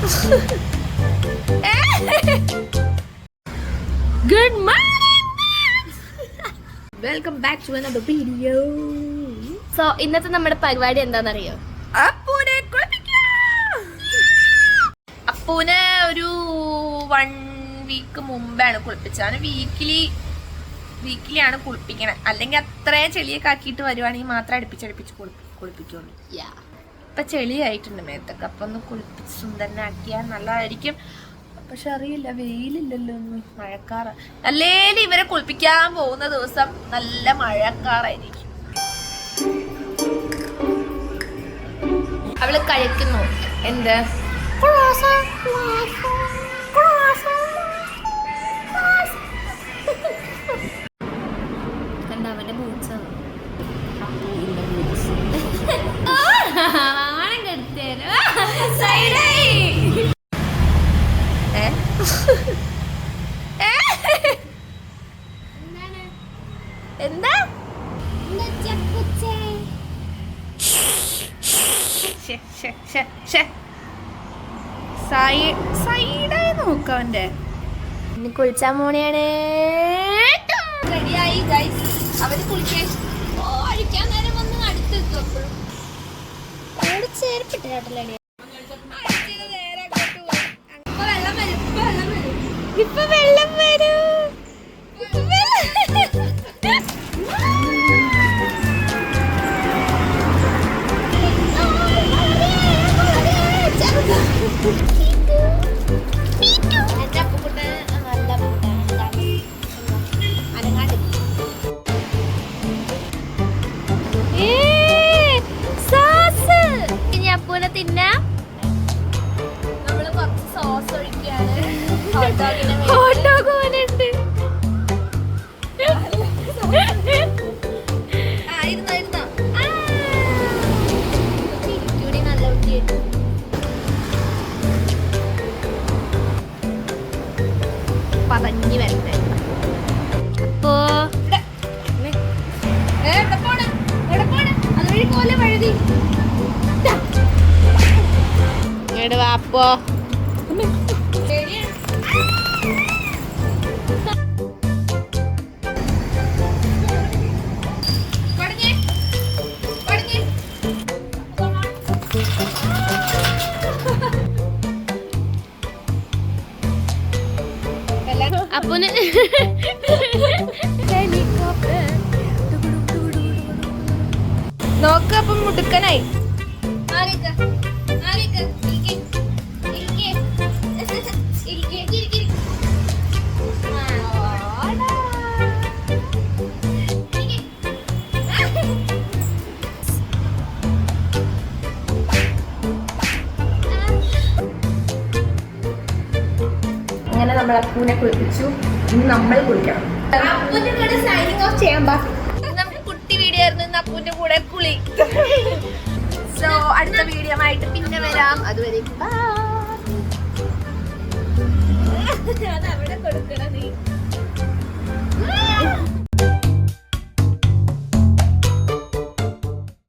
Good morning. Welcome back to another video. So ഇന്നത്തെ നമ്മുടെ പരിപാടി എന്താണെന്നറിയോ? അപ്പൂനെ കുളിപ്പിക്കാം. അപ്പൂനെ ഒരു 1 വീക്ക് മുമ്പാണ് കുളിപ്പിച്ചത്. വീക്കിലിയാണ് കുളിപ്പിക്കണേ. അല്ലെങ്കിൽ അത്രയും ചെളിയൊക്കെ ആക്കിയിട്ട് വരുവാണെങ്കിൽ മാത്രം അടുപ്പിച്ചടുപ്പിച്ച് കുളിപ്പിക്കുള്ളൂ. ഇപ്പൊ ചെളിയായിട്ടുണ്ട് മേത്തൊക്കെ. അപ്പൊ ഒന്ന് കുളിപ്പിച്ച് സുന്ദരനാക്കിയാൽ നല്ലതായിരിക്കും. പക്ഷെ അറിയില്ല, വെയിലില്ലല്ലോ, ഒന്നും മഴക്കാറ്. അല്ലേലും ഇവരെ കുളിപ്പിക്കാൻ പോകുന്ന ദിവസം നല്ല മഴക്കാറായിരിക്കും. അവള് കഴിക്കുന്നു എന്ത് കണ്ട അവന്റെ ബൂട്ട്സാണ്. എന്താ സൈഡായി നോക്കവന്റെ. ഇനി കുളിച്ചാൻ പോണെയാണ്. റെഡിയായി ഗൈസ്. അവര് കുളിക്കാൻ നേരം വന്ന് അടുത്ത് എത്തും. എപ്പോഴും ചേർപ്പിട്ടില്ലേ? ഇപ്പൊ വെള്ളം വരൂ. ഇനി അപ്പൂനെ തിന്നാം. നമ്മള് കുറച്ച് സോസ് ഒഴിക്കുകയാണ്. ഹോട്ട് ഡോഗ് പോലെയുണ്ട്. പതഞ്ഞു വരട്ടെ. അപ്പോ അതുവഴി പോലെ വഴുതി വാപ്പോ. അപ്പൂന് നോക്ക. അപ്പം മുടുക്കനായി. അങ്ങനെ നമ്മൾ അപ്പൂനെ കുളിപ്പിച്ചു. ഇനി നമ്മൾ കുളിക്കണം. അപ്പൂന്റെ കൂടെ സൈനിങ് ഓഫ് ചെയ്യാൻ നമുക്ക് കുട്ടി വീഡിയോ ആയിരുന്നു ഇന്ന് അപ്പൂന്റെ കൂടെ കുളി. സോ അടുത്ത വീഡിയോ ആയിട്ട് പിന്നെ വരാം. അതുവരേക്കും അതവിടെ കൊടുക്കണം നീ.